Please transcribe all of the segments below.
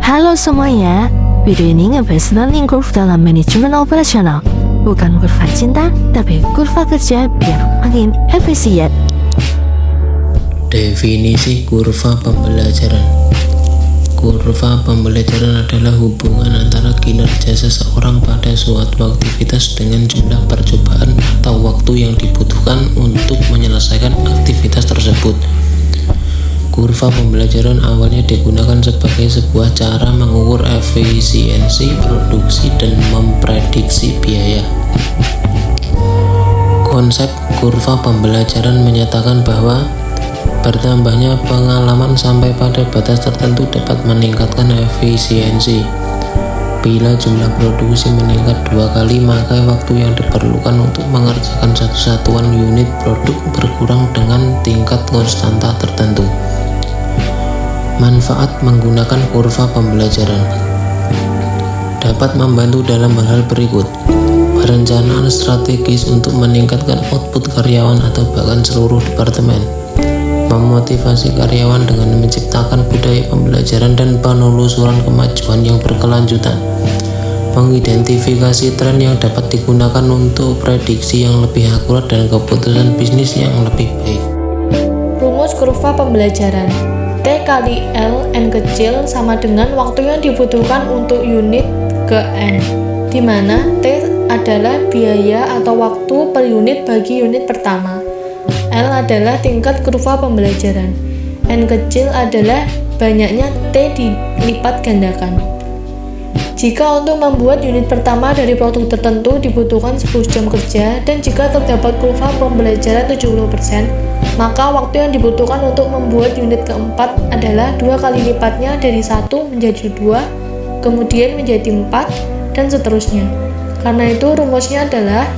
Halo semuanya, video ini ngebahas tentang kurva dalam manajemen operasional. Bukan kurva cinta, tapi kurva kerja biar makin efisien. Definisi kurva pembelajaran. Kurva pembelajaran adalah hubungan antara kinerja seseorang pada suatu aktivitas dengan jumlah percobaan atau waktu yang dibutuhkan untuk menyelesaikan aktivitas tersebut. Kurva pembelajaran awalnya digunakan sebagai sebuah cara mengukur efisiensi produksi dan memprediksi biaya. Konsep kurva pembelajaran menyatakan bahwa bertambahnya pengalaman sampai pada batas tertentu dapat meningkatkan efisiensi. Bila jumlah produksi meningkat 2 kali, maka waktu yang diperlukan untuk mengerjakan satu satuan unit produk berkurang dengan tingkat konstanta tertentu. Manfaat menggunakan kurva pembelajaran dapat membantu dalam hal berikut: perencanaan strategis untuk meningkatkan output karyawan atau bahkan seluruh departemen, memotivasi karyawan dengan menciptakan budaya pembelajaran dan penelusuran kemajuan yang berkelanjutan, mengidentifikasi tren yang dapat digunakan untuk prediksi yang lebih akurat dan keputusan bisnis yang lebih baik. Rumus kurva pembelajaran. T kali L, N kecil sama dengan waktu yang dibutuhkan untuk unit ke N, di mana T adalah biaya atau waktu per unit bagi unit pertama. L adalah tingkat kurva pembelajaran. N kecil adalah banyaknya T dilipat gandakan. Jika untuk membuat unit pertama dari produk tertentu dibutuhkan 10 jam kerja, dan jika terdapat kurva pembelajaran 70%, maka waktu yang dibutuhkan untuk membuat unit keempat adalah 2 kali lipatnya dari 1 menjadi 2, kemudian menjadi 4, dan seterusnya. Karena itu rumusnya adalah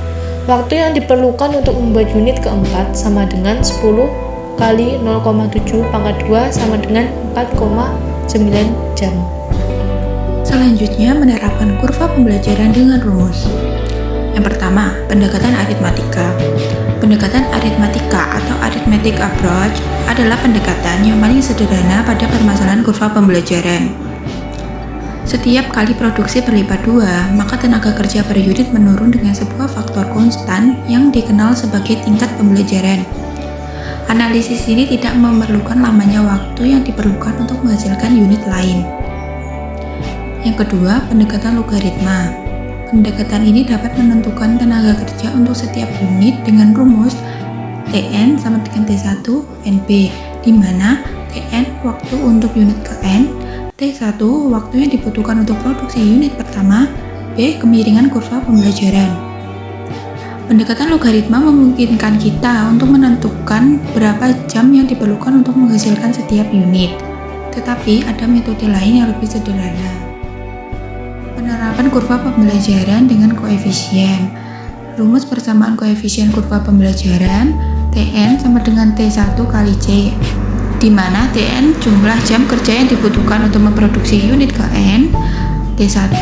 waktu yang diperlukan untuk membuat unit keempat sama dengan 10 kali 0,7 pangkat 2 sama dengan 4,9 jam. Selanjutnya, menerapkan kurva pembelajaran dengan rumus. Yang pertama, pendekatan aritmatika. Pendekatan aritmatika atau arithmetic approach adalah pendekatan yang paling sederhana pada permasalahan kurva pembelajaran. Setiap kali produksi berlipat 2, maka tenaga kerja per unit menurun dengan sebuah faktor konstan yang dikenal sebagai tingkat pembelajaran. Analisis ini tidak memerlukan lamanya waktu yang diperlukan untuk menghasilkan unit lain. Yang kedua, pendekatan logaritma. Pendekatan ini dapat menentukan tenaga kerja untuk setiap unit dengan rumus Tn sama dengan T1 NB, di mana Tn waktu untuk unit ke N, T1 waktu yang dibutuhkan untuk produksi unit pertama, B kemiringan kurva pembelajaran. Pendekatan logaritma memungkinkan kita untuk menentukan berapa jam yang diperlukan untuk menghasilkan setiap unit, tetapi ada metode lain yang lebih sederhana. Penerapan kurva pembelajaran dengan koefisien. Rumus persamaan koefisien kurva pembelajaran Tn sama dengan T1 kali C, di mana Tn jumlah jam kerja yang dibutuhkan untuk memproduksi unit ke N, T1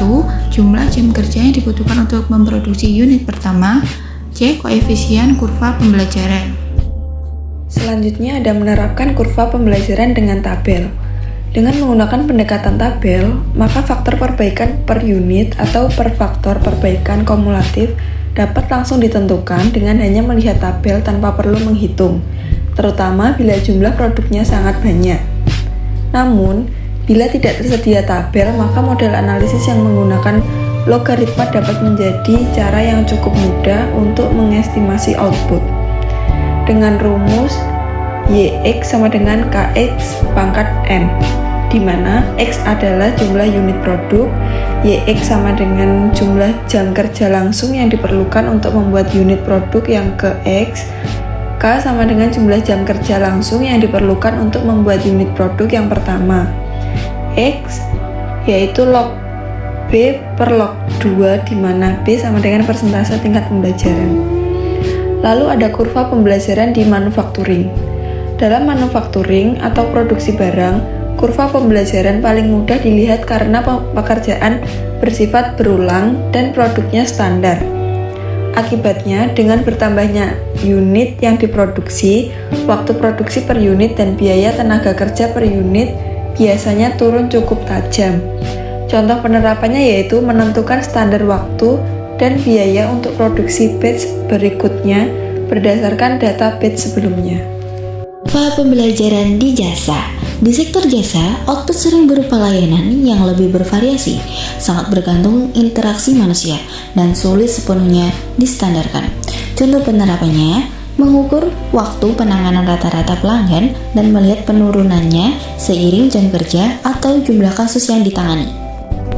jumlah jam kerja yang dibutuhkan untuk memproduksi unit pertama, C koefisien kurva pembelajaran. Selanjutnya ada menerapkan kurva pembelajaran dengan tabel. Dengan menggunakan pendekatan tabel, maka faktor perbaikan per unit atau per faktor perbaikan kumulatif dapat langsung ditentukan dengan hanya melihat tabel tanpa perlu menghitung, terutama bila jumlah produknya sangat banyak. Namun, bila tidak tersedia tabel, maka model analisis yang menggunakan logaritma dapat menjadi cara yang cukup mudah untuk mengestimasi output. Dengan rumus YX sama dengan KX pangkat M, di mana X adalah jumlah unit produk, YX sama dengan jumlah jam kerja langsung yang diperlukan untuk membuat unit produk yang ke X, K sama dengan jumlah jam kerja langsung yang diperlukan untuk membuat unit produk yang pertama, X yaitu log B per log 2, di mana B sama dengan persentase tingkat pembelajaran. Lalu ada kurva pembelajaran di manufacturing. Dalam manufacturing atau produksi barang, kurva pembelajaran paling mudah dilihat karena pekerjaan bersifat berulang dan produknya standar. Akibatnya, dengan bertambahnya unit yang diproduksi, waktu produksi per unit dan biaya tenaga kerja per unit biasanya turun cukup tajam. Contoh penerapannya yaitu menentukan standar waktu dan biaya untuk produksi batch berikutnya berdasarkan data batch sebelumnya. Kurva pembelajaran di jasa. Di sektor jasa, output sering berupa layanan yang lebih bervariasi, sangat bergantung interaksi manusia, dan sulit sepenuhnya distandarkan. Contoh penerapannya, mengukur waktu penanganan rata-rata pelanggan dan melihat penurunannya seiring jam kerja atau jumlah kasus yang ditangani.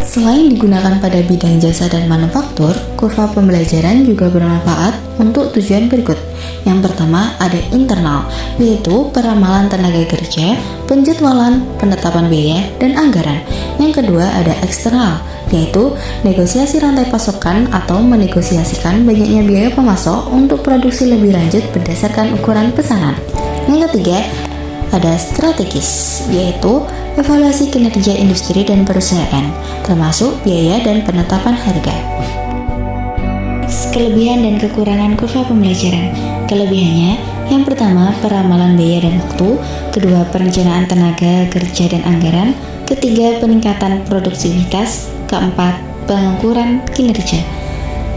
Selain digunakan pada bidang jasa dan manufaktur, kurva pembelajaran juga bermanfaat untuk tujuan berikut. Yang pertama ada internal, yaitu peramalan tenaga kerja, penjadwalan, penetapan biaya, dan anggaran. Yang kedua ada eksternal, yaitu negosiasi rantai pasokan atau menegosiasikan banyaknya biaya pemasok untuk produksi lebih lanjut berdasarkan ukuran pesanan. Yang ketiga ada strategis, yaitu evaluasi kinerja industri dan perusahaan, termasuk biaya dan penetapan harga. Kelebihan dan kekurangan kurva pembelajaran. Kelebihannya, yang pertama peramalan biaya dan waktu, kedua perencanaan tenaga kerja dan anggaran, ketiga peningkatan produktivitas, keempat pengukuran kinerja.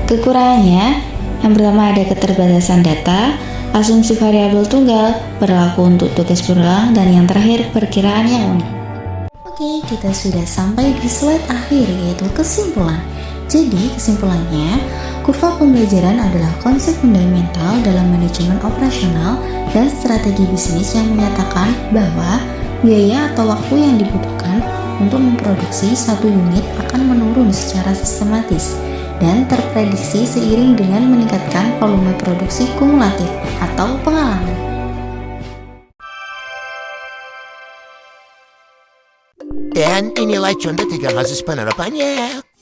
Kekurangannya, yang pertama ada keterbatasan data, asumsi variabel tunggal, berlaku untuk tugas berulang, dan yang terakhir perkiraan yang unik. Oke, kita sudah sampai di slide akhir, yaitu kesimpulan. Jadi, kesimpulannya, kurva pembelajaran adalah konsep fundamental dalam manajemen operasional dan strategi bisnis yang menyatakan bahwa biaya atau waktu yang dibutuhkan untuk memproduksi satu unit akan menurun secara sistematis dan terprediksi seiring dengan meningkatkan volume produksi kumulatif atau pengalaman. Dan inilah contoh 3 kasus penerapannya.